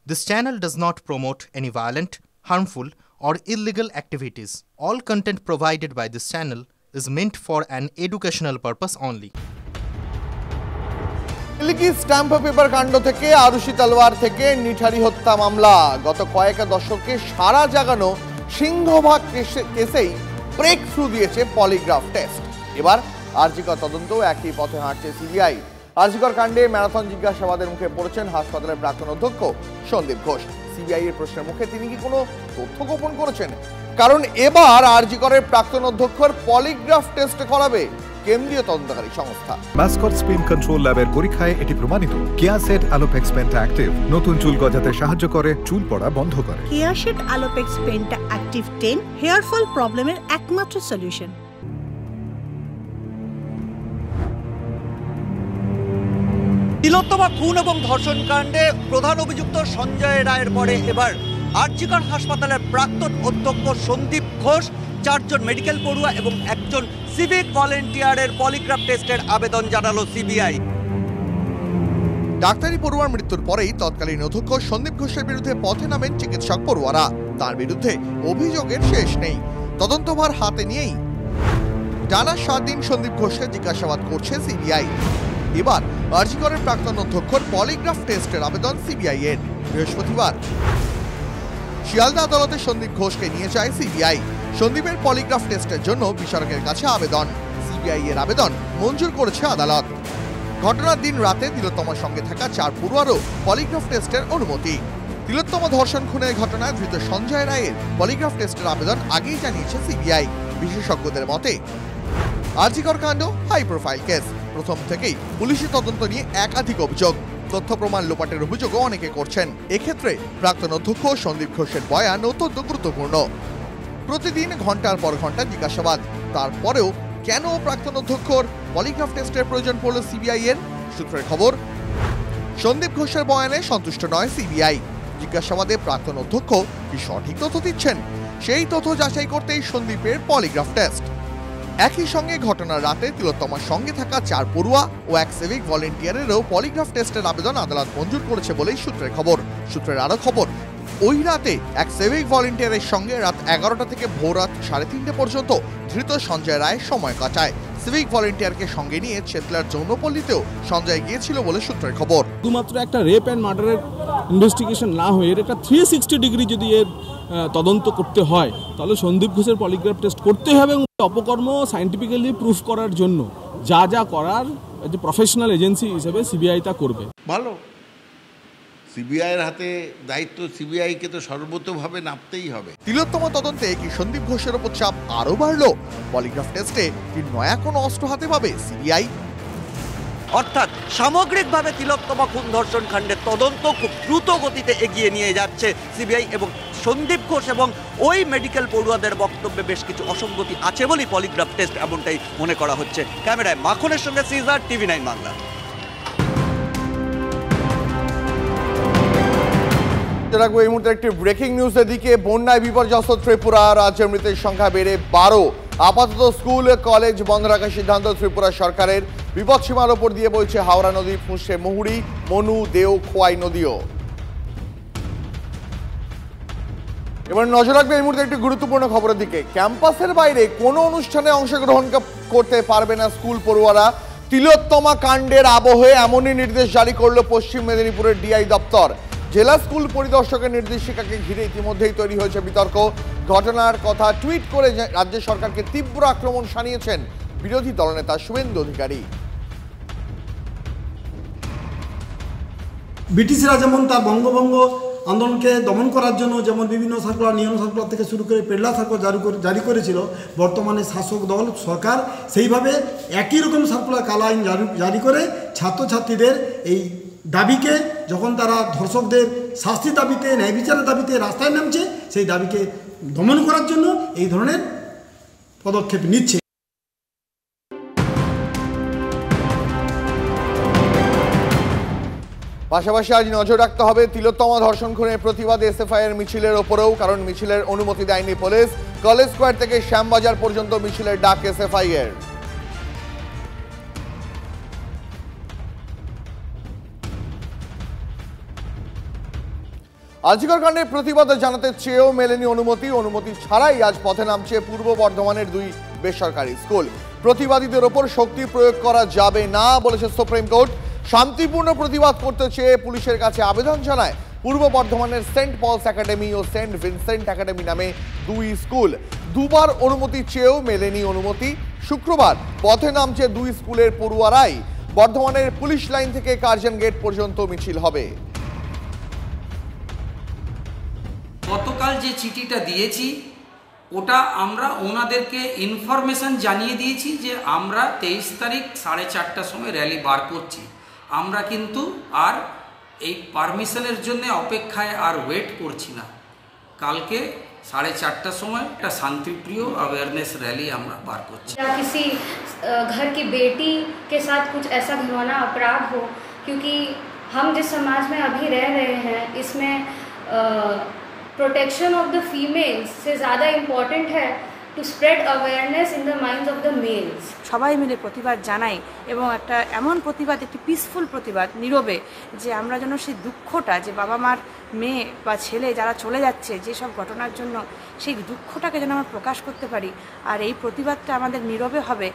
This channel does not promote any violent, harmful, or illegal activities. All content provided by this channel is meant for an educational purpose only. Delhi stamp paper কাণ্ড থেকে আরুষি তলোয়ার থেকে নিঠারি হত্যা মামলা গত কয়েক দশকে সারা জাগানো সিংহভাগ কেসেই ব্রেক থ্রু দিয়েছে পলিগ্রাফ টেস্ট। এবার আরজিকর তদন্তও একই পথে হাঁটছে সিবিআই। আরজিকর কাণ্ডে ম্যারাথন জিজ্ঞাসাবাদের মুখে পড়েছেন হাসপাতালের প্রাক্তন অধ্যক্ষ সন্দীপ ঘোষ। সিবিআই এর প্রশ্নের মুখে তিনি কি কোনো তথ্য গোপন করেছেন? কারণ এবার আরজিকরের প্রাক্তন অধ্যক্ষর পলিগ্রাফ টেস্ট করাবে কেন্দ্রীয় তদন্তকারী সংস্থা। মাস্কট স্পিন কন্ট্রোল ল্যাবের পরীক্ষায় এটি প্রমাণিত। কেয়াসেট আলোপেক্স পেন্টা অ্যাক্টিভ নতুন চুল গজাতে সাহায্য করে, চুল পড়া বন্ধ করে। Keyaseth Alopex penta active 10 hair fall প্রবলেমের একমাত্র সলিউশন। তিলোত্তমা খুন এবং ধর্ষণ কাণ্ডে প্রধান অভিযুক্ত সঞ্জয় রায়ের পরে এবার আরজিকর হাসপাতালের প্রাক্তন অধ্যক্ষ সন্দীপ ঘোষ, 4 জন মেডিকেল পড়ুয়া এবং একজন সিভিক ভলেন্টিয়ারের পলিগ্রাফ টেস্টের আবেদন জানালো সিবিআই। ডাক্তারি পড়ুয়ার মৃত্যুর পরেই তৎকালীন অধ্যক্ষ সন্দীপ ঘোষের বিরুদ্ধে পথে নামেন চিকিৎসক পড়ুয়ারা। তার বিরুদ্ধে অভিযোগের শেষ নেই। তদন্তভার হাতে নিয়েই টানা 7 দিন সন্দীপ ঘোষকে জিজ্ঞাসাবাদ করছে সিবিআই। এবার আরজিকরের প্রাক্তন অধ্যক্ষর পলিগ্রাফ টেস্টের আবেদন সিবিআই এর। বৃহস্পতিবার শিয়ালদা আদালতে সন্দীপ ঘোষকে নিয়ে যায় সিবিআই। সন্দীপের পলিগ্রাফ টেস্টের জন্য বিচারকের কাছে আবেদন। সিবিআই এর আবেদন মঞ্জুর করেছে আদালত। ঘটনার দিন রাতে তিলোত্তমার সঙ্গে থাকা 4 পড়ুয়ারও পলিগ্রাফ টেস্টের অনুমতি। তিলোত্তমা ধর্ষণ খুনের ঘটনায় ধৃত সঞ্জয় রায়ের পলিগ্রাফ টেস্টের আবেদন আগেই জানিয়েছে সিবিআই। বিশেষজ্ঞদের মতে আরজিকর কাণ্ড হাই প্রোফাইল কেস। প্রথম থেকেই পুলিশি তদন্ত নিয়ে একাধিক অভিযোগ, তথ্য প্রমাণ লোপাটের অভিযোগও অনেকে করছেন। এক্ষেত্রে প্রাক্তন অধ্যক্ষ সন্দীপ ঘোষের বয়ান অত্যন্ত গুরুত্বপূর্ণ। প্রতিদিন ঘন্টার পর ঘন্টা জিজ্ঞাসাবাদ। তারপরেও কেন প্রাক্তন অধ্যক্ষর পলিগ্রাফ টেস্টের প্রয়োজন পড়ল সিবিআই এর? সূত্রের খবর, সন্দীপ ঘোষের বয়ানে সন্তুষ্ট নয় সিবিআই। জিজ্ঞাসাবাদে প্রাক্তন অধ্যক্ষ কি সঠিক তথ্য দিচ্ছেন সেই তথ্য যাচাই করতেই সন্দীপের পলিগ্রাফ টেস্ট। একই সঙ্গে ঘটনার রাতে তিলোত্তমার সঙ্গে থাকা 4 পড়ুয়া ও এক সিভিক ভলেন্টিয়ারেরও পলিগ্রাফ টেস্টের আবেদন আদালত মঞ্জুর করেছে বলেই সূত্রের খবর। সূত্রের আরো খবর, ওই রাতে এক সিভিক ভলেন্টিয়ারের সঙ্গে রাত 11টা থেকে ভোর রাত 3:30 পর্যন্ত ধৃত সঞ্জয় রায় সময় কাটায়। সিভিক ভলেন্টিয়ারকে সঙ্গে নিয়ে চেতলার যৌনপল্লীতেও সঞ্জয় গিয়েছিল বলে সূত্রের খবর। শুধুমাত্র একটা রেপ অ্যান্ড মার্ডারের ইনভেস্টিগেশন না হয়ে এর একটা 360 ডিগ্রি যদি এর তদন্ত করতে হয় তাহলে সন্দীপ ঘোষের পলিগ্রাফ টেস্ট করতে হবে এবং অপকর্ম সায়েন্টিফিক্যালি প্রুফ করার জন্য যা যা করার যে প্রফেশনাল এজেন্সি হিসেবে সিবিআই তা করবে। ভালো, সিবিআইয়ের হাতে দায়িত্ব, সিবিআইকে তো সর্বতোভাবে নামতেই হবে। তিলোত্তমা তদন্তে কি সন্দীপ ঘোষের উপর চাপ আরো বাড়লো? পলিগ্রাফ টেস্টে কি নয়া কোনো অস্ত্র হাতে পাবে সিবিআই? অর্থাৎ সামগ্রিকভাবে তিলোত্তমা খুন ধর্ষণ কাণ্ডের তদন্ত খুব দ্রুত গতিতে এগিয়ে নিয়ে যাচ্ছে সিবিআই এবং সন্দীপ ঘোষ এবং ওই মেডিকেল পড়ুয়াদের বক্তব্যে বেশ কিছু অসঙ্গতি আছে বলেই পলিগ্রাফ টেস্ট এমনটাই মনে করা হচ্ছে। ক্যামেরায় মাখনের সঙ্গে সিজার, TV9 বাংলা। রাখবো এই মুহূর্তে একটি ব্রেকিং নিউজের দিকে। বন্যায় বিপর্যস্ত ত্রিপুরা, রাজ্যে মৃতের সংখ্যা বেড়ে 12। আপাতত স্কুল কলেজ বন্ধ রাখার সিদ্ধান্ত ত্রিপুরা সরকারের। বিপদসীমার ওপর দিয়ে বইছে হাওড়া নদী, ফুঁসছে মুহুরী, মনু, দেও, খোয়াই নদীও। এবার নজর রাখবে এই মুহূর্তে একটি গুরুত্বপূর্ণ খবরের দিকে। ক্যাম্পাসের বাইরে কোনো অনুষ্ঠানে অংশগ্রহণ করতে পারবে না স্কুল পড়ুয়ারা। তিলোত্তমা কাণ্ডের আবহে এমনই নির্দেশ জারি করল পশ্চিম মেদিনীপুরের ডিআই দপ্তর। জেলা স্কুল পরিদর্শকের নির্দেশিকাকে ঘিরে ইতিমধ্যেই তৈরি হয়েছে বিতর্ক। ঘটনার কথা টুইট করে রাজ্য সরকারকে তীব্র আক্রমণ শানিয়েছেন বিরোধী দলনেতা শুভেন্দু অধিকারী। ব্রিটিশরা যেমন তার বঙ্গভঙ্গ আন্দোলনকে দমন করার জন্য যেমন বিভিন্ন সার্কুলার, নিয়ম সার্কুলার থেকে শুরু করে পেডলা সার্কুলার জারি করেছিল বর্তমানে শাসক দল সরকার, সেইভাবে একই রকম সার্কুলার কালা আইন জারি করে ছাত্রছাত্রীদের এই দাবিকে, যখন তারা ধর্ষকদের শাস্তি দাবিতে, ন্যায় বিচারের দাবিতে রাস্তায় নামছে, সেই দাবিকে দমন করার জন্য এই ধরনের পদক্ষেপ নিচ্ছে। পাশাপাশি আজ নজর রাখতে হবে তিলোত্তমা ধর্ষণ খুনের প্রতিবাদে এসএফআই এর মিছিলের ওপরেও, কারণ মিছিলের অনুমতি দেয়নি পুলিশ। কলেজ স্কোয়ার থেকে শ্যামবাজার পর্যন্ত মিছিলের ডাক এসএফআই এর। আরজিকর কাণ্ডের প্রতিবাদে জানাতে চেয়েও মেলেনি অনুমতি ছাড়াই আজ পথে নামছে পূর্ব বর্ধমানের 2 বেসরকারি স্কুল। প্রতিবাদীদের ওপর শক্তি প্রয়োগ করা যাবে না বলেছে সুপ্রিম কোর্ট। শান্তিপূর্ণ প্রতিবাদ করতে চেয়ে পুলিশের কাছে আবেদন জানায় পূর্ব বর্ধমানের সেন্ট পলস একাডেমি ও সেন্ট ভিনসেন্ট একাডেমি নামে 2 স্কুল। দুবার অনুমতি চেয়েও মেলেনি অনুমতি। শুক্রবার পথে নামছে 2 স্কুলের পড়ুয়ারাই। বর্ধমানের পুলিশ লাইন থেকে কার্জন গেট পর্যন্ত মিছিল হবে। গতকাল যে চিঠিটা দিয়েছি ওটা আমরা ওনাদেরকে ইনফরমেশন জানিয়ে দিয়েছি যে আমরা 23 তারিখ 4:30টার সময় র্যালি বার করছি। আমরা কিন্তু আর এই পারমিশনের জন্য অপেক্ষায় আর ওয়েট করছি না। কালকে 4:30টার সময় একটা শান্তিপ্রিয় অ্যাওয়ারনেস র্যালি আমরা বার করছি। किसी घर की बेटी के साथ कुछ ऐसा घिनौना अपराध हो, क्योंकि हम जिस समाज में अभी रह रहे हैं इसमें प्रोटेक्शन ऑफ द फीमेल्स से ज़्यादा इम्पॉर्टेंट है to spread awareness in the minds of the males. সবাই মিলে প্রতিবাদ জানাই এবং একটা এমন প্রতিবাদ, একটি পিসফুল প্রতিবাদ, নীরবে, যে আমরা যেন সেই দুঃখটা, যে বাবা মার মেয়ে বা ছেলে যারা চলে যাচ্ছে যেসব ঘটনার জন্য, সেই দুঃখটাকে যেন আমরা প্রকাশ করতে পারি। আর এই প্রতিবাদটা আমাদের নীরবে হবে।